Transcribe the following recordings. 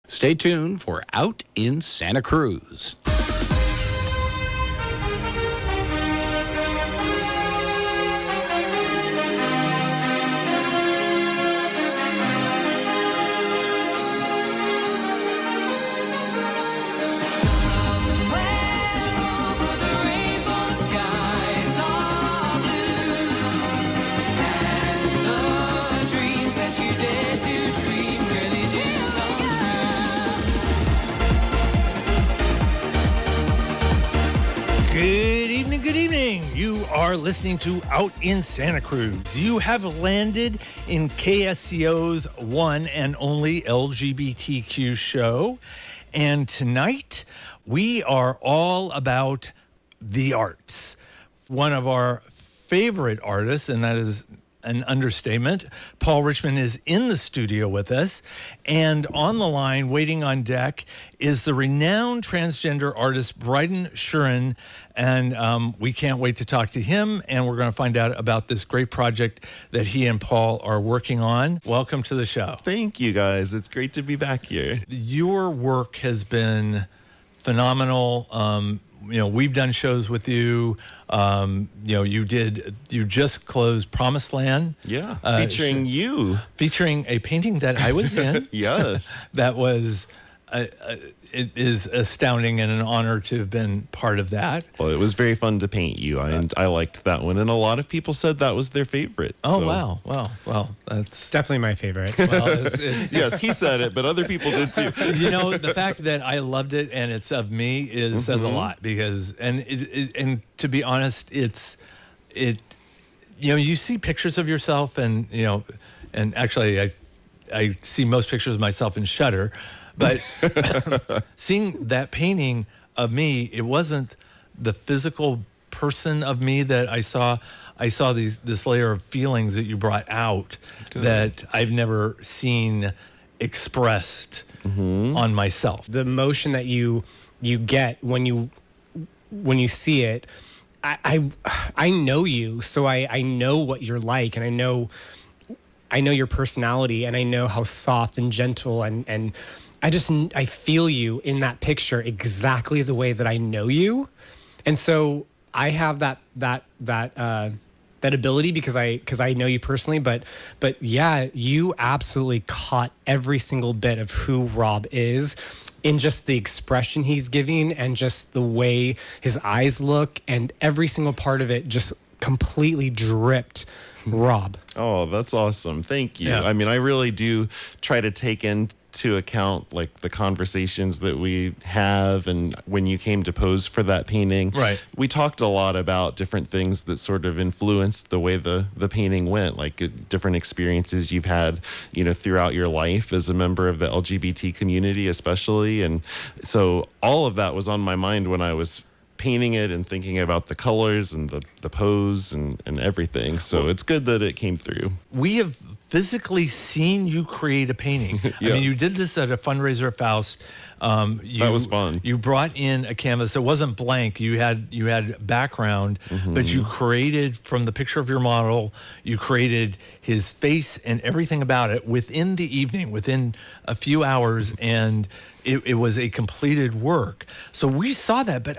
Stay tuned for Out in Santa Cruz. Good evening. You are listening to Out in Santa Cruz. You have landed in KSCO's one and only LGBTQ show. And tonight, we are all about the arts. One of our favorite artists, and that is an understatement, Paul Richmond, is in the studio with us. And on the line, waiting on deck, is the renowned transgender artist Briden Schueren. And we can't wait to talk to him. And we're going to find out about this great project that he and Paul are working on. Welcome to the show. Thank you, guys. It's great to be back here. Your work has been phenomenal. We've done shows with you. You just closed Promised Land. Yeah, featuring you. Featuring a painting that I was in. Yes. That was, it is astounding and an honor to have been part of that. Well, it was very fun to paint you. I liked that one. And a lot of people said that was their favorite. Oh, so. Wow. Well, It's definitely my favorite. well, Yes, he said it, but other people did too. The fact that I loved it and it's of me says a lot, because, and to be honest, you see pictures of yourself and actually I see most pictures of myself in Shudder, but seeing that painting of me, it wasn't the physical person of me that I saw. I saw this layer of feelings that you brought out that I've never seen expressed on myself. The emotion that you get when you see it, I know you, so I know what you're like, and I know your personality, and I know how soft and gentle and I feel you in that picture exactly the way that I know you. And so I have that ability because I know you personally, but yeah, you absolutely caught every single bit of who Rob is in just the expression he's giving and just the way his eyes look, and every single part of it just completely dripped Rob. Oh, that's awesome. Thank you. Yeah. I mean, I really do try to take into account like the conversations that we have, and when you came to pose for that painting, right, we talked a lot about different things that sort of influenced the way the painting went, like different experiences you've had throughout your life as a member of the LGBT community especially. And so all of that was on my mind when I was painting it and thinking about the colors and the pose and everything. So it's good that it came through. We have physically seen you create a painting. Yes. I mean, you did this at a fundraiser at Faust. That was fun. You brought in a canvas. It wasn't blank. You had background, but you created from the picture of your model, you created his face and everything about it within the evening, within a few hours, and it was a completed work. So we saw that, but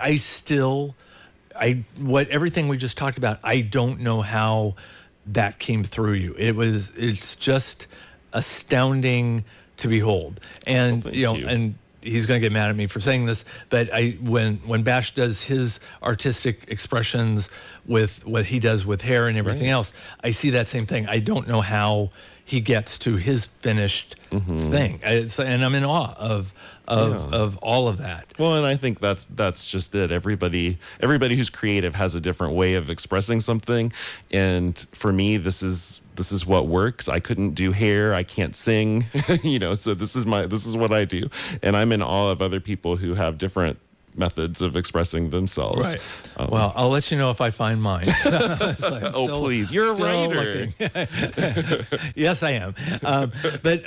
everything we just talked about, I don't know how that came through you. It's just astounding to behold. And and he's going to get mad at me for saying this, but when Bash does his artistic expressions with what he does with hair and everything else, I see that same thing. I don't know how he gets to his finished thing. And I'm in awe of all of that. Well, and I think that's just it. Everybody who's creative has a different way of expressing something, and for me, this is what works. I couldn't do hair. I can't sing, so this is what I do, and I'm in awe of other people who have different methods of expring themselves. Right. Well, I'll let you know if I find mine. Please. You're a writer. Yes, I am. But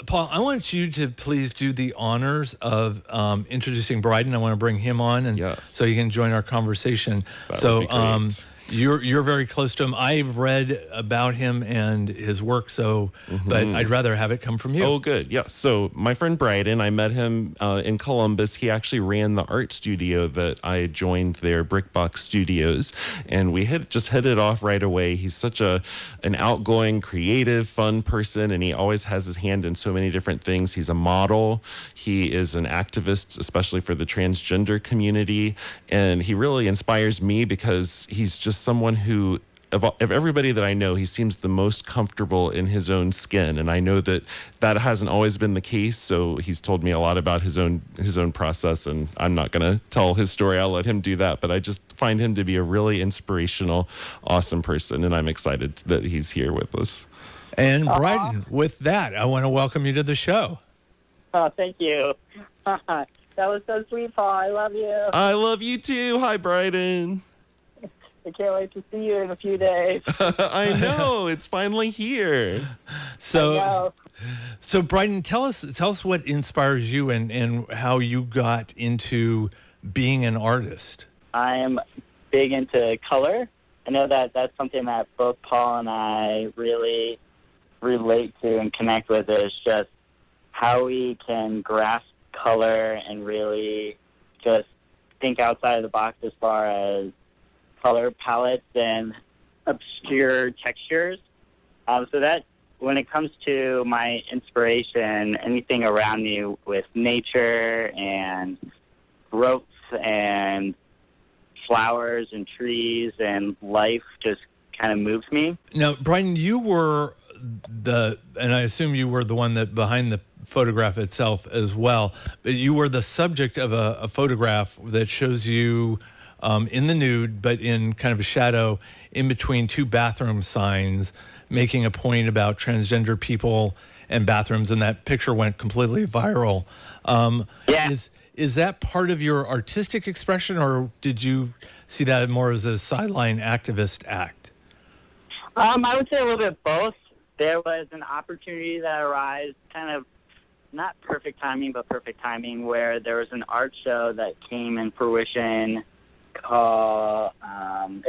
Paul, I want you to please do the honors of introducing Briden. I want to bring him on, and so you can join our conversation. That would be great. You're very close to him. I've read about him and his work, but I'd rather have it come from you. Oh, good. Yeah. So my friend Briden, I met him in Columbus. He actually ran the art studio that I joined there, Brickbox Studios, and we just hit it off right away. He's such an outgoing, creative, fun person, and he always has his hand in so many different things. He's a model. He is an activist, especially for the transgender community, and he really inspires me because he's just someone who, of everybody that I know, he seems the most comfortable in his own skin, and I know that hasn't always been the case. So he's told me a lot about his own process, and I'm not going to tell his story. I'll let him do that. But I just find him to be a really inspirational, awesome person, and I'm excited that he's here with us. And Briden, with that, I want to welcome you to the show. Oh, thank you. That was so sweet, Paul. I love you. I love you too. Hi, Briden. I can't wait to see you in a few days. I know, it's finally here. So Briden, tell us what inspires you and how you got into being an artist. I'm big into color. I know that's something that both Paul and I really relate to and connect with. Is just how we can grasp color and really just think outside of the box as far as color palettes and obscure textures. So that when it comes to my inspiration, anything around me with nature and growth and flowers and trees and life just kind of moves me. Now, Briden, you were and I assume you were the one that behind the photograph itself as well, but you were the subject of a photograph that shows you in the nude, but in kind of a shadow in between two bathroom signs, making a point about transgender people and bathrooms, and that picture went completely viral. Yeah. Is that part of your artistic expression, or did you see that more as a sideline activist act? I would say a little bit both. There was an opportunity that arose, kind of not perfect timing, but perfect timing, where there was an art show that came in fruition. It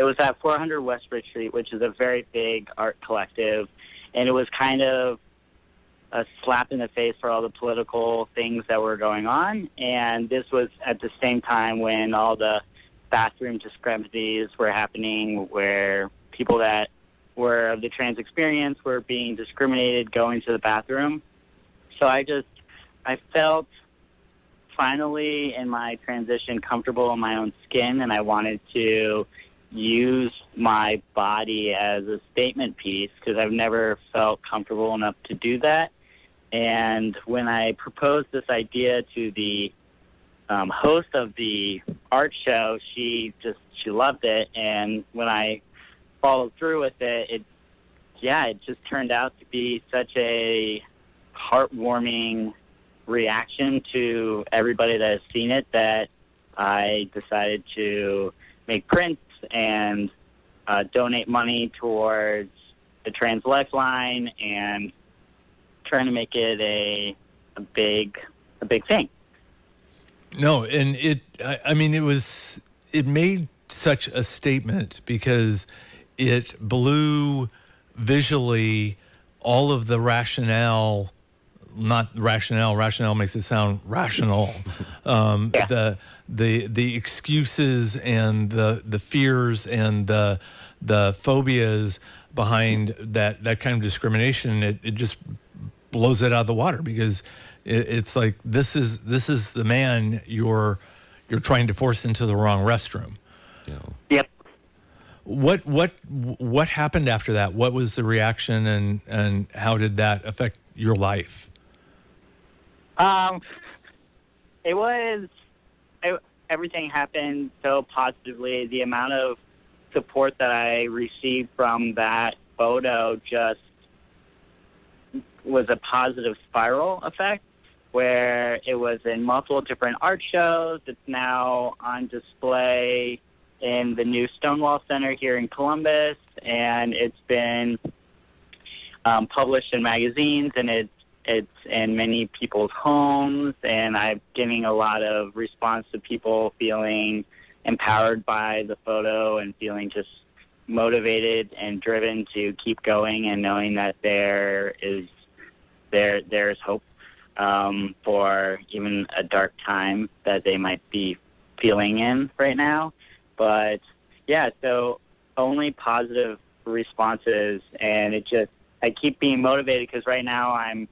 was at 400 West Bridge Street, which is a very big art collective, and it was kind of a slap in the face for all the political things that were going on. And this was at the same time when all the bathroom discrepancies were happening, where people that were of the trans experience were being discriminated going to the bathroom. So I felt finally in my transition comfortable in my own skin, and I wanted to use my body as a statement piece because I've never felt comfortable enough to do that. And when I proposed this idea to the host of the art show, she loved it. And when I followed through with it, it just turned out to be such a heartwarming reaction to everybody that has seen it that I decided to make prints and donate money towards the Trans Lifeline and trying to make it a big thing. No, and it made such a statement because it blew visually all of the rationale. Not rationale. Rationale makes it sound rational. The excuses and the fears and the phobias behind that kind of discrimination. It just blows it out of the water because it's like this is the man you're trying to force into the wrong restroom. Yeah. Yep. What happened after that? What was the reaction and how did that affect your life? Everything happened so positively. The amount of support that I received from that photo just was a positive spiral effect where it was in multiple different art shows. It's now on display in the new Stonewall Center here in Columbus, and it's been published in magazines, and it's in many people's homes, and I'm getting a lot of response to people feeling empowered by the photo and feeling just motivated and driven to keep going, and knowing that there's hope for even a dark time that they might be feeling in right now. But yeah, so only positive responses, and I keep being motivated because right now I'm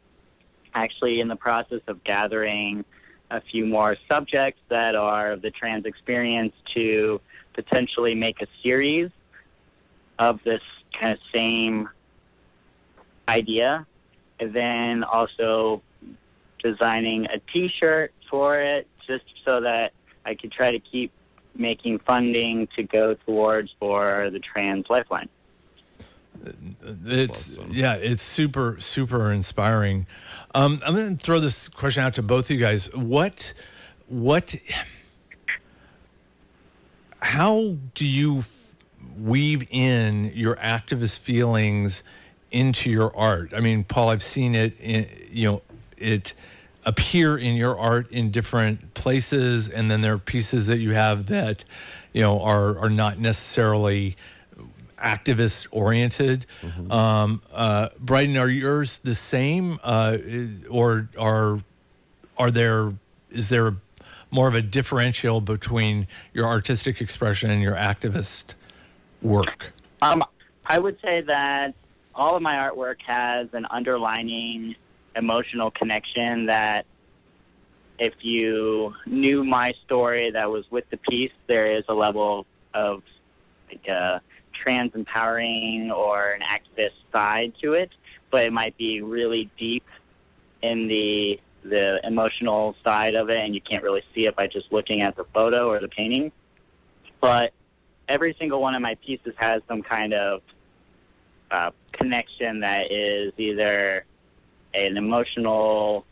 actually in the process of gathering a few more subjects that are of the trans experience to potentially make a series of this kind of same idea, and then also designing a T-shirt for it, just so that I could try to keep making funding to go towards for the Trans Lifeline. It's awesome. Yeah, it's super, super inspiring. I'm going to throw this question out to both of you guys. How do you weave in your activist feelings into your art? I mean, Paul, I've seen it, it appear in your art in different places, and then there are pieces that you have that, are not necessarily activist oriented. Briden, are yours the same, or is there more of a differential between your artistic expression and your activist work? I would say that all of my artwork has an underlining emotional connection that if you knew my story that was with the piece, there is a level of like a trans empowering or an activist side to it, but it might be really deep in the emotional side of it, and you can't really see it by just looking at the photo or the painting. But every single one of my pieces has some kind of connection that is either an emotional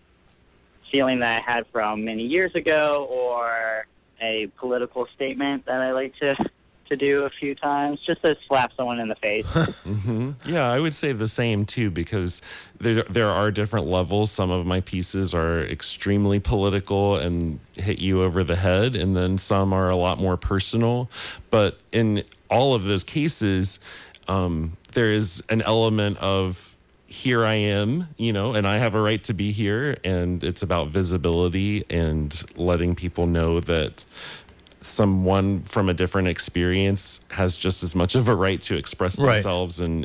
feeling that I had from many years ago, or a political statement that I like to do a few times, just to slap someone in the face. Yeah, I would say the same too, because there are different levels. Some of my pieces are extremely political and hit you over the head, and then some are a lot more personal. But in all of those cases, there is an element of here I am, and I have a right to be here, and it's about visibility and letting people know that someone from a different experience has just as much of a right to express themselves and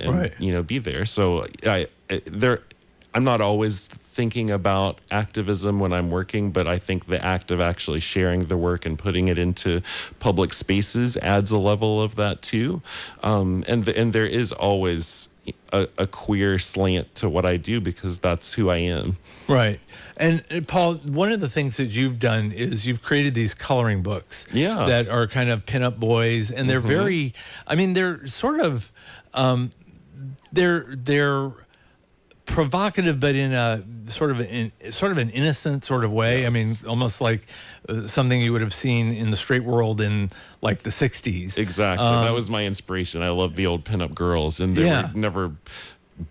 be there. So I'm not always thinking about activism when I'm working, but I think the act of actually sharing the work and putting it into public spaces adds a level of that too. And there is always a queer slant to what I do because that's who I am. Right. And Paul, one of the things that you've done is you've created these coloring books that are kind of pinup boys, and they're very, they're sort of, they're provocative, but in a sort of an innocent sort of way. Yes. I mean, almost like something you would have seen in the straight world in like the 60s. Exactly. That was my inspiration. I love the old pinup girls, and they were never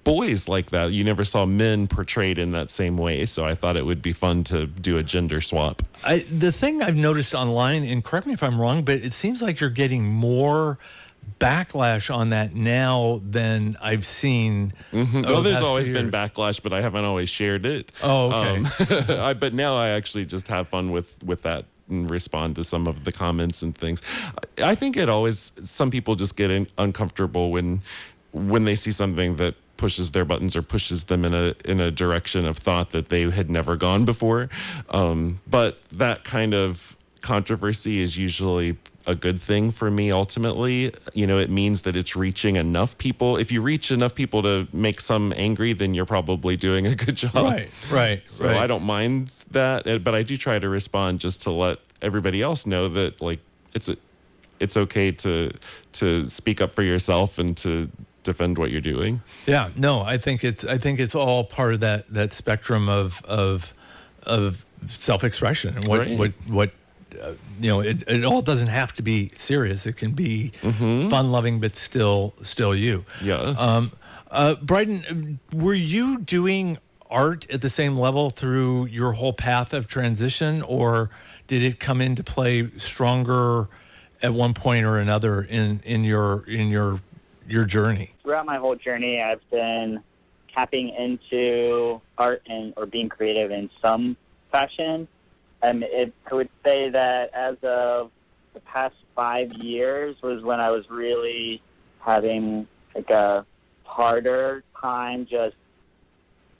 boys like that. You never saw men portrayed in that same way. So I thought it would be fun to do a gender swap. The thing I've noticed online, and correct me if I'm wrong, but it seems like you're getting more backlash on that now than I've seen. Oh, there's always been backlash, but I haven't always shared it. Oh, okay. But now I actually just have fun with that and respond to some of the comments and things. I think some people just get uncomfortable when they see something that pushes their buttons or pushes them in a direction of thought that they had never gone before. But that kind of controversy is usually a good thing for me ultimately. It means that it's reaching enough people. If you reach enough people to make some angry, then you're probably doing a good job. Right. So I don't mind that, but I do try to respond just to let everybody else know that like it's okay to speak up for yourself and to defend what you're doing. Yeah, no, I think it's all part of that spectrum of self-expression and what it all doesn't have to be serious. It can be fun-loving, but still you. Yes. Briden, were you doing art at the same level through your whole path of transition, or did it come into play stronger at one point or another in your your journey? Throughout my whole journey, I've been tapping into art or being creative in some fashion. I would say that as of the past 5 years was when I was really having like a harder time just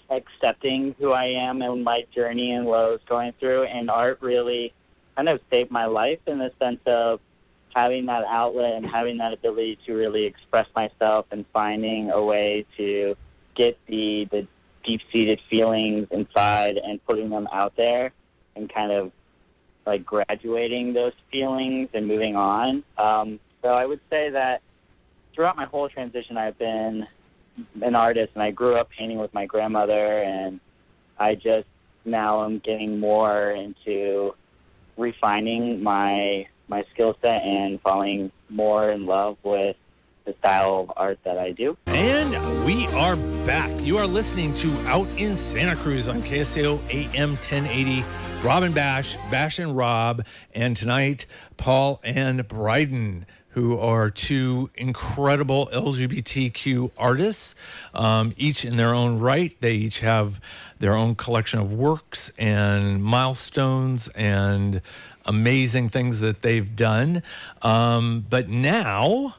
accepting who I am and my journey and what I was going through. And art really kind of saved my life in the sense of having that outlet and having that ability to really express myself and finding a way to get the deep-seated feelings inside and putting them out there and kind of like graduating those feelings and moving on. So I would say that throughout my whole transition, I've been an artist, and I grew up painting with my grandmother, and I just now am getting more into refining my skill set and falling more in love with the style of art that I do. And we are back. You are listening to Out in Santa Cruz on KSAO AM 1080. Rob and Bash and Rob, and tonight, Paul and Briden, who are two incredible LGBTQ artists, each in their own right. They each have their own collection of works and milestones and amazing things that they've done. But now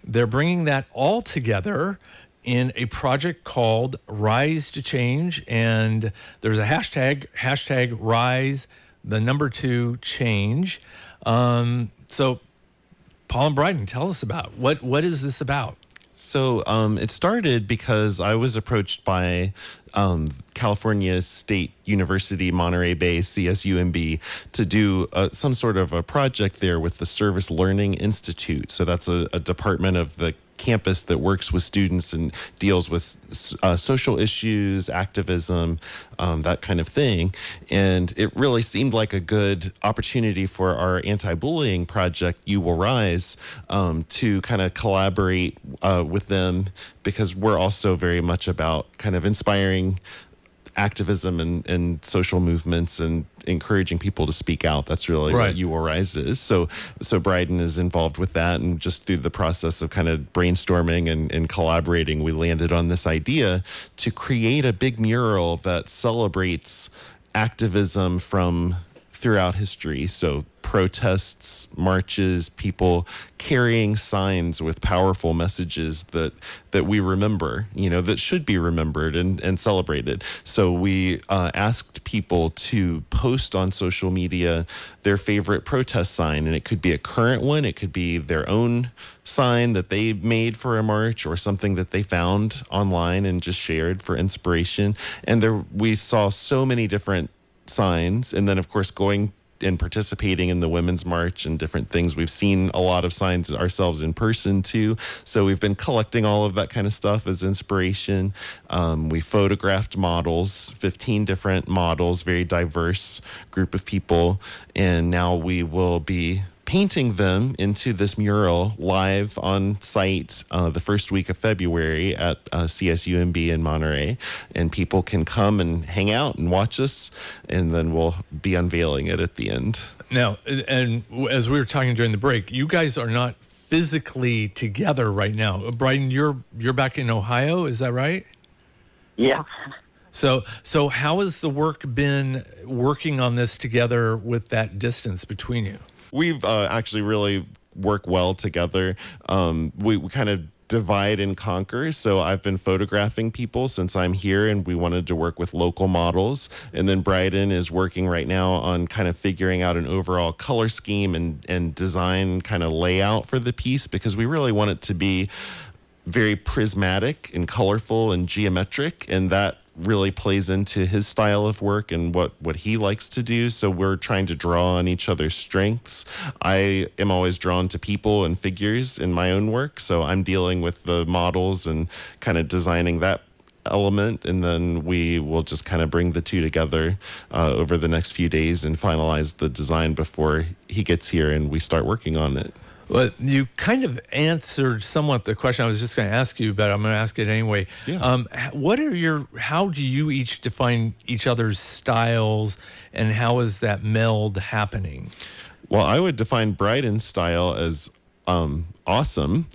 they're bringing that all together in a project called Rise to Change. And there's a hashtag Rise, the number 2 change. So Paul and Briden, tell us about what is this about? So it started because I was approached by California State University, Monterey Bay, CSUMB, to do some sort of a project there with the Service Learning Institute. So that's a department of the campus that works with students and deals with social issues, activism, that kind of thing. And it really seemed like a good opportunity for our anti-bullying project, You Will Rise, to kind of collaborate with them, because we're also very much about kind of inspiring activism and social movements and encouraging people to speak out. That's really right. What You Will Rise is. So Briden is involved with that, and just through the process of kind of brainstorming and collaborating, we landed on this idea to create a big mural that celebrates activism from throughout history. So protests, marches, people carrying signs with powerful messages that we remember, that should be remembered and celebrated. So we asked people to post on social media their favorite protest sign, and it could be a current one, it could be their own sign that they made for a march, or something that they found online and just shared for inspiration. And we saw so many different signs. And then, of course, going and participating in the Women's March and different things, we've seen a lot of signs ourselves in person too. So we've been collecting all of that kind of stuff as inspiration. We photographed models, 15 different models, very diverse group of people. And now we will be painting them into this mural live on site the first week of February at CSUMB in Monterey. And people can come and hang out and watch us, and then we'll be unveiling it at the end. Now, and as we were talking during the break, you guys are not physically together right now. Briden, you're back in Ohio, is that right? Yeah. So how has the work been working on this together with that distance between you? We've actually really work well together. We kind of divide and conquer. So I've been photographing people since I'm here, and we wanted to work with local models. And then Briden is working right now on kind of figuring out an overall color scheme and design kind of layout for the piece, because we really want it to be very prismatic and colorful and geometric, and that really plays into his style of work and what he likes to do. So we're trying to draw on each other's strengths. I am always drawn to people and figures in my own work, so I'm dealing with the models and kind of designing that element, and then we will just kind of bring the two together over the next few days and finalize the design before he gets here and we start working on it. Well, you kind of answered somewhat the question I was just going to ask you, but I'm going to ask it anyway. Yeah. How do you each define each other's styles, and how is that meld happening? Well, I would define Briden's style as awesome.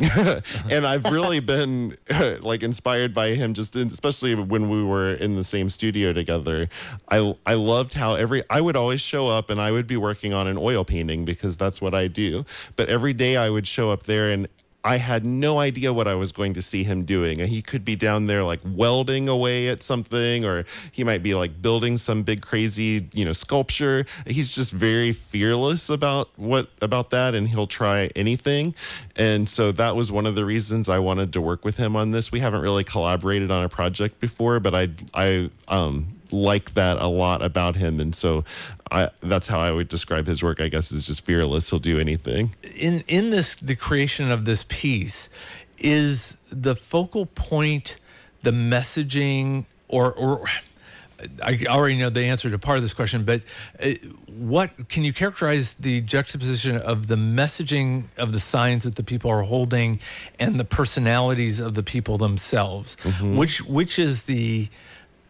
And I've really been like inspired by him, especially when we were in the same studio together. I loved how I would always show up and I would be working on an oil painting because that's what I do. But every day I would show up there and I had no idea what I was going to see him doing. He could be down there like welding away at something, or he might be like building some big crazy, sculpture. He's just very fearless about that, and he'll try anything. And so that was one of the reasons I wanted to work with him on this. We haven't really collaborated on a project before, but I like that a lot about him, and so that's how I would describe his work, I guess, is just fearless. He'll do anything. In the creation of this piece, is the focal point the messaging, or I already know the answer to part of this question, but what can you characterize the juxtaposition of the messaging of the signs that the people are holding and the personalities of the people themselves? Mm-hmm. Which is the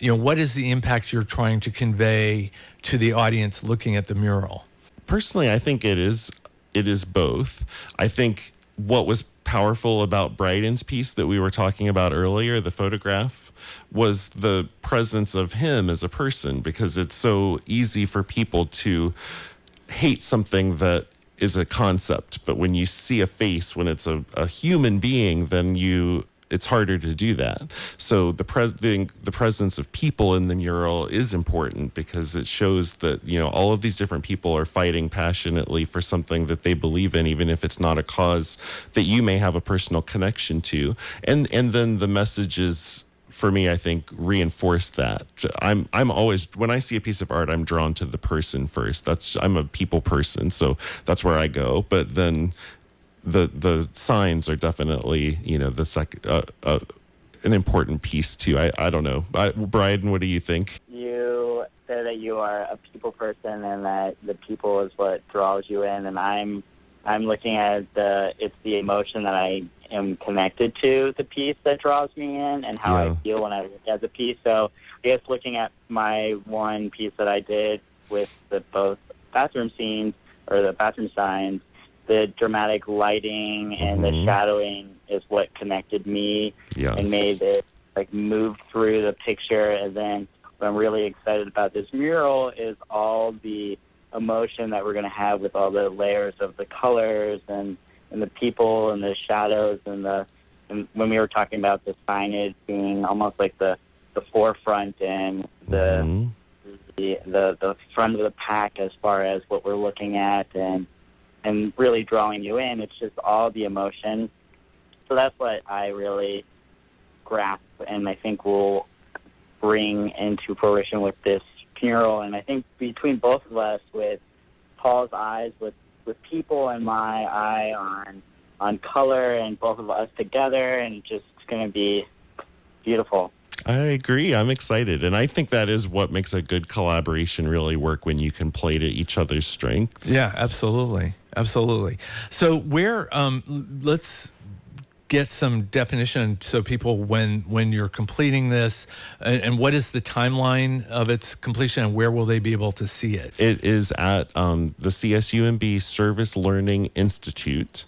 what is the impact you're trying to convey to the audience looking at the mural? Personally, I think it is both. I think what was powerful about Briden's piece that we were talking about earlier, the photograph, was the presence of him as a person, because it's so easy for people to hate something that is a concept. But when you see a face, when it's a human being, then it's harder to do that. So the presence of people in the mural is important because it shows that, all of these different people are fighting passionately for something that they believe in, even if it's not a cause that you may have a personal connection to. And then the messages, for me, I think, reinforce that. I'm always, when I see a piece of art, I'm drawn to the person first. I'm a people person, so that's where I go. But then the signs are definitely, the second, an important piece too. I don't know. Briden, what do you think? You say that you are a people person and that the people is what draws you in, and I'm looking at it's the emotion that I am connected to the piece that draws me in, and how I feel when I look at the piece. So I guess looking at my one piece that I did with both bathroom scenes, or the bathroom signs, the dramatic lighting and the shadowing is what connected me and made it move through the picture. And then what I'm really excited about this mural is all the emotion that we're going to have with all the layers of the colors and the people and the shadows and when we were talking about the signage being almost like the forefront and the front of the pack as far as what we're looking at and really drawing you in. It's just all the emotion. So that's what I really grasp and I think will bring into fruition with this mural. And I think between both of us, with Paul's eyes with people and my eye on color, and both of us together, and it's going to be beautiful. I agree. I'm excited. And I think that is what makes a good collaboration really work, when you can play to each other's strengths. Yeah, absolutely. Absolutely. So let's get some definition so people, when you're completing this, and what is the timeline of its completion, and where will they be able to see it? It is at the CSUMB Service Learning Institute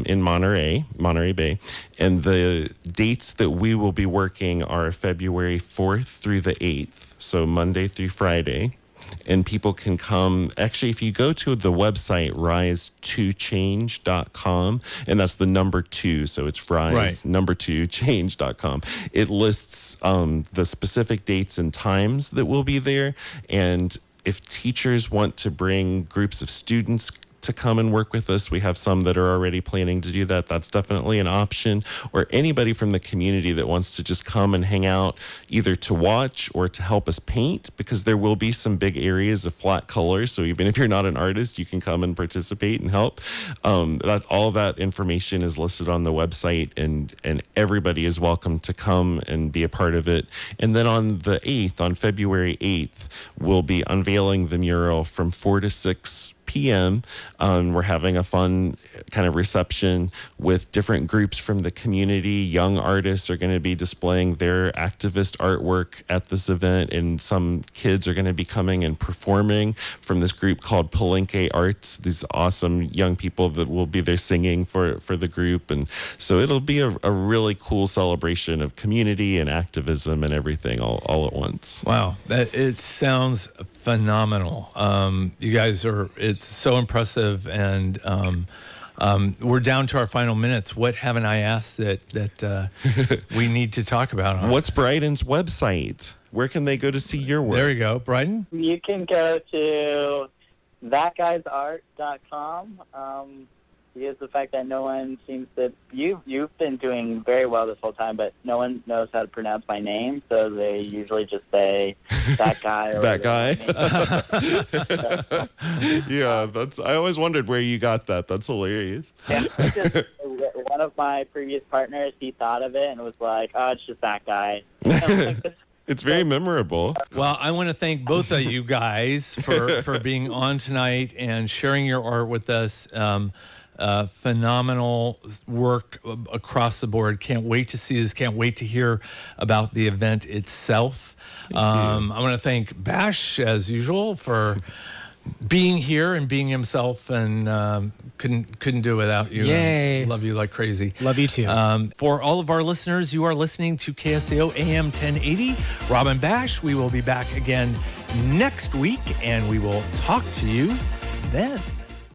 in Monterey Bay. And the dates that we will be working are February 4th through the 8th, so Monday through Friday. And people can come. Actually, if you go to the website, rise2change.com, and that's the number 2, so it's rise, number 2, change.com. It lists the specific dates and times that will be there. And if teachers want to bring groups of students to come and work with us, we have some that are already planning to do that. That's definitely an option. Or anybody from the community that wants to just come and hang out, either to watch or to help us paint, because there will be some big areas of flat color. So even if you're not an artist, you can come and participate and help. All that information is listed on the website, and everybody is welcome to come and be a part of it. And then on the 8th, on February 8th, we'll be unveiling the mural from 4 to 6 p.m. We're having a fun kind of reception with different groups from the community. Young artists are going to be displaying their activist artwork at this event, and some kids are going to be coming and performing from this group called Palenque Arts. These awesome young people that will be there singing for the group. And so it'll be a really cool celebration of community and activism and everything all at once. Wow, it sounds phenomenal. You guys it's so impressive, and we're down to our final minutes. What haven't I asked that we need to talk about? What's Briden's website? Where can they go to see your work? There you go, Briden. You can go to thatguysart.com. Because the fact that no one seems to you've been doing very well this whole time, but no one knows how to pronounce my name, so they usually just say that guy or that guy. Yeah, I always wondered where you got that. That's hilarious. Yeah, one of my previous partners, he thought of it and was like, "Oh, it's just that guy." It's very memorable. Well, I want to thank both of you guys for being on tonight and sharing your art with us. Phenomenal work across the board. Can't wait to see this. Can't wait to hear about the event itself. I want to thank Bash, as usual, for being here and being himself, and couldn't do it without you. Yay. Love you like crazy. Love you too. For all of our listeners, you are listening to KSAO AM 1080. Rob and Bash, we will be back again next week, and we will talk to you then.